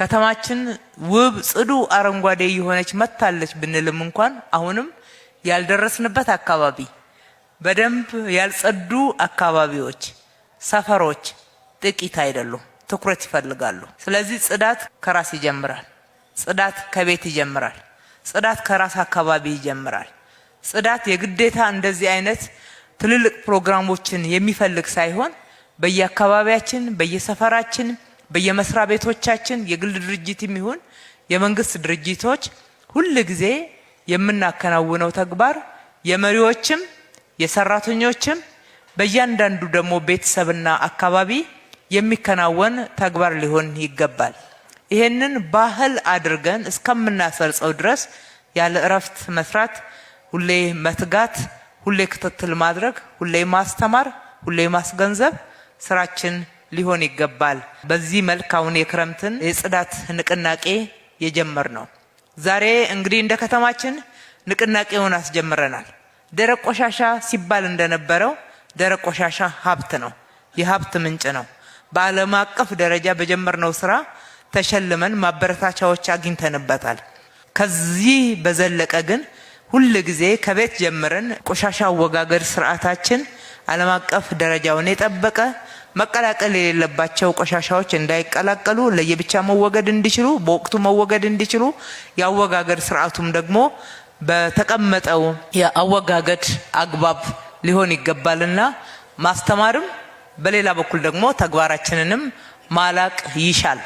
ከተማችን ውብ ጽዱ አረንጓዴ የሆነች መታለች ብንልም እንኳን አሁንም ያልደረስንበት አካባቢ በደንብ ያልጸዱ አካባቢዎች ሰፈሮች ጥቂት አይደሉም፣ ትኩረት ይፈልጋሉ። ስለዚህ ጽዳት ከራስ ይጀምራል። ጽዳት ከቤት ይጀምራል። ጽዳት ከራስ አካባቢ ይጀምራል። ጽዳት የግዴታ እንደዚህ አይነት ትልልቅ ፕሮግራሞችን የሚፈልግ ሳይሆን በየአካባቢያችን በየሰፈራችን በየመስሪያ ቤቶቻችን የግል ድርጅትም ይሁን የመንግስት ድርጅቶች ሁሉ ጊዜ የምናከናውነው ተግባር የመሪዎችም የሰራተኞችም በእያንዳንዱ ደግሞ ቤተሰብና አካባቢ የሚከናወን ተግባር ሊሆን ይገባል። ይሄንን ባህል አድርገን እስከምናሰርጸው ድረስ ያለ እረፍት መስራት፣ ሁሌ መትጋት፣ ሁሌ ክትትል ማድረግ፣ ሁሌ ማስተማር፣ ሁሌ ማስገንዘብ ስራችን ሊሆን ይገባል። በዚህ መልክ አሁን የክረምትን የጽዳት ንቅናቄ የጀመር ነው። ዛሬ እንግዲህ እንደ ከተማችን ንቅናቄውን አስጀምረናል። ደረቅ ቆሻሻ ሲባል እንደነበረው ደረቅ ቆሻሻ ሀብት ነው፣ የሀብት ምንጭ ነው። በዓለም አቀፍ ደረጃ በጀመርነው ስራ ተሸልመን ማበረታቻዎች አግኝተንበታል። ከዚህ በዘለቀ ግን ሁሉ ጊዜ ከቤት ጀምረን ቆሻሻ አወጋገድ ስርዓታችን ዓለም አቀፍ ደረጃውን የጠበቀ መቀላቀል የሌለባቸው ቆሻሻዎች እንዳይቀላቀሉ ለየብቻ መወገድ እንዲችሉ በወቅቱ መወገድ እንዲችሉ የአወጋገድ ስርዓቱም ደግሞ በተቀመጠው የአወጋገድ አግባብ ሊሆን ይገባልና ማስተማርም በሌላ በኩል ደግሞ ተግባራችንንም ማላቅ ይሻል።